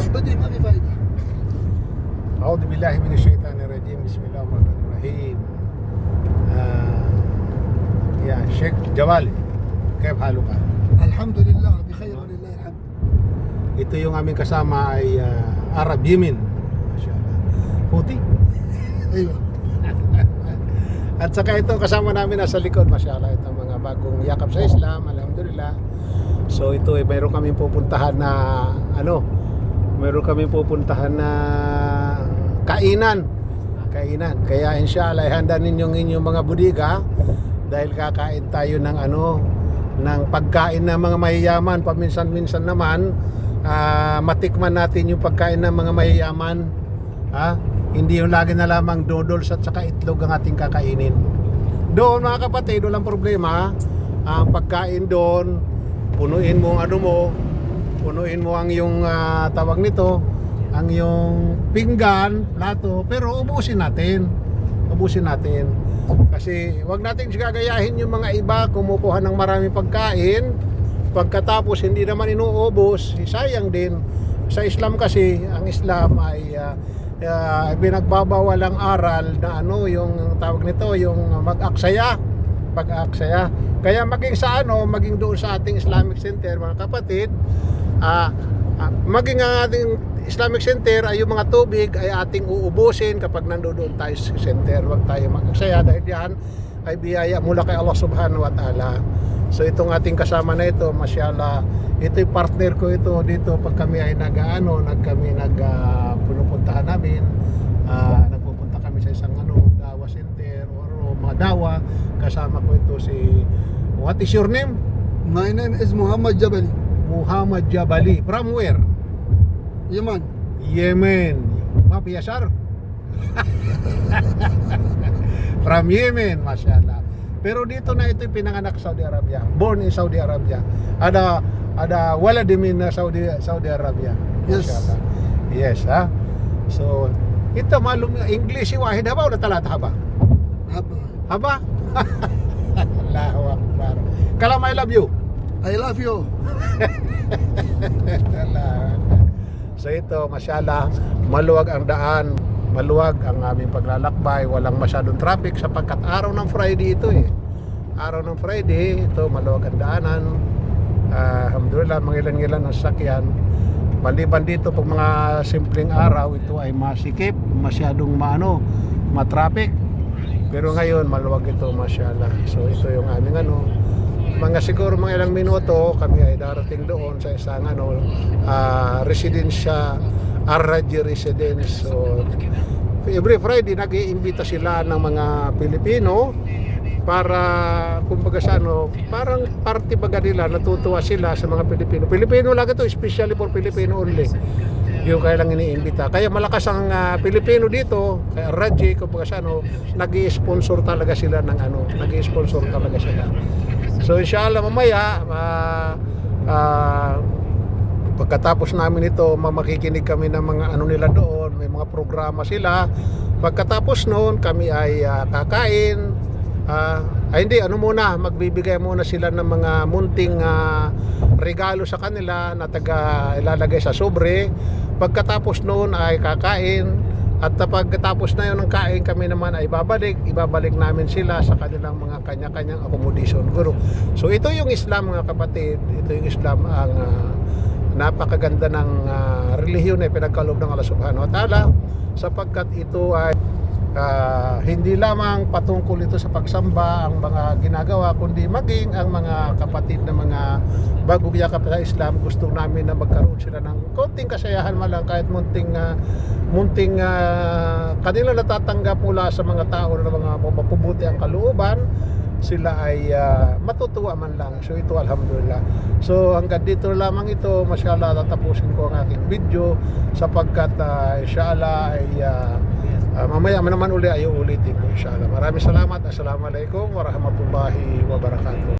بدري ما في فايدة. أعوذ بالله من الشيطان الرجيم. بسم الله الرحمن الرحيم. يا شيخ جوال, كيف حالك? الحمد لله بخير ولله الحمد. Ito yung aming kasama ay Arab Yemen. Masyaallah. Puti. ايوه. At saka ito kasama namin nasa likod, masyaallah, ito mga bagong yakap sa Islam, alhamdulillah. So ito ay mayroon kaming pupuntahan na mayroon kaming pupuntahan na kainan. Kaya inshallah handa ninyong inyong mga budiga dahil kakain tayo ng ng pagkain ng mga mayayaman. Paminsan-minsan naman matikman natin yung pagkain ng mga mayayaman. Hindi yung lagi na lamang noodles at saka itlog ang ating kakainin. Doon mga kapatid, walang problema. Ang pagkain doon, punuin mo ang yung tawag nito, ang yung pinggan, plato, pero ubusin natin. Kasi wag nating sigagayahin yung mga iba kumukuha ng maraming pagkain, pagkatapos hindi naman inuubos, sayang din. Sa Islam kasi, ang Islam ay binagbabawal ang aral na yung tawag nito, yung mag-aksaya. Kaya maging doon sa ating Islamic Center mga kapatid, maging ang ating Islamic Center ay yung mga tubig ay ating uubusin kapag nandoon tayo sa center. Huwag tayo mag-aksaya dahil yan ay biyaya mula kay Allah Subhanahu wa Ta'ala. So itong ating kasama na ito, masyaallah, ito yung partner ko ito dito pag kami ay punupuntahan namin, nagpupunta kami sa isang dawa center or mga dawa. Kasama ko ito si, what is your name? My name is Muhammad Jabali. Muhammad Jabali. From where? Yemen. Mapiyasar? From Yemen, masyaallah. Pero dito na ito pinanganak sa Saudi Arabia. Born in Saudi Arabia. Ada walad min Saudi Arabia. Yes. Masyaallah. Yes, So, ito malum English wahid haba o talata haba? Haba? Allahu Akbar. Kalam I love you. I love you. So ito, masyaallah, maluwag ang daan, maluwag ang aming paglalakbay, walang masyadong traffic sapagkat araw ng Friday ito Araw ng Friday, ito maluwag ang daanan. Alhamdulillah, mga ilan-ilan ang sakyan. Maliban dito pag mga simpleng araw, ito ay masikip, masyadong matraffic. Pero ngayon, maluwag ito, masyaallah. So ito yung aming mga siguro mga ilang minuto kami ay darating doon sa isang residensya, Ar-Raji Residence. So every Friday nag-iimbita sila ng mga Pilipino para kumbaga parang party baga nila, natutuwa sila sa mga Pilipino lang ito, especially for Filipino only yung kailang iniimbita. Kaya malakas ang Pilipino dito, kaya Ar-Raji kumbaga nag-i-sponsor talaga sila So inshallah mamaya pagkatapos namin ito, makikinig kami ng mga nila doon, may mga programa sila. Pagkatapos noon kami ay kakain. Magbibigay muna sila ng mga munting regalo sa kanila na ilalagay sa sobre. Pagkatapos noon ay kakain. At pagkatapos na yun ng kain, kami naman ay ibabalik namin sila sa kanilang mga kanya-kanyang accommodation. So ito yung Islam mga kapatid, ito yung Islam, ang napakaganda ng relihiyon na pinagkaloob ng Allah Subhanahu wa Ta'ala, sapagkat ito ay hindi lamang patungkol ito sa pagsamba ang mga ginagawa, kundi maging ang mga kapatid na mga bagong yakap sa Islam, gusto namin na magkaroon sila ng konting kasayahan man lang, kahit munting kanila natatanggap mula sa mga tao na mga mapubuti ang kalooban, sila ay matutuwa man lang. So ito, alhamdulillah. So hanggang dito lamang ito, masyaallah, tatapusin ko ang aking video sapagkat inshallah ay mamaya naman uli ay uulitin ko inshallah. Maraming salamat. Assalamualaikum warahmatullahi wabarakatuh.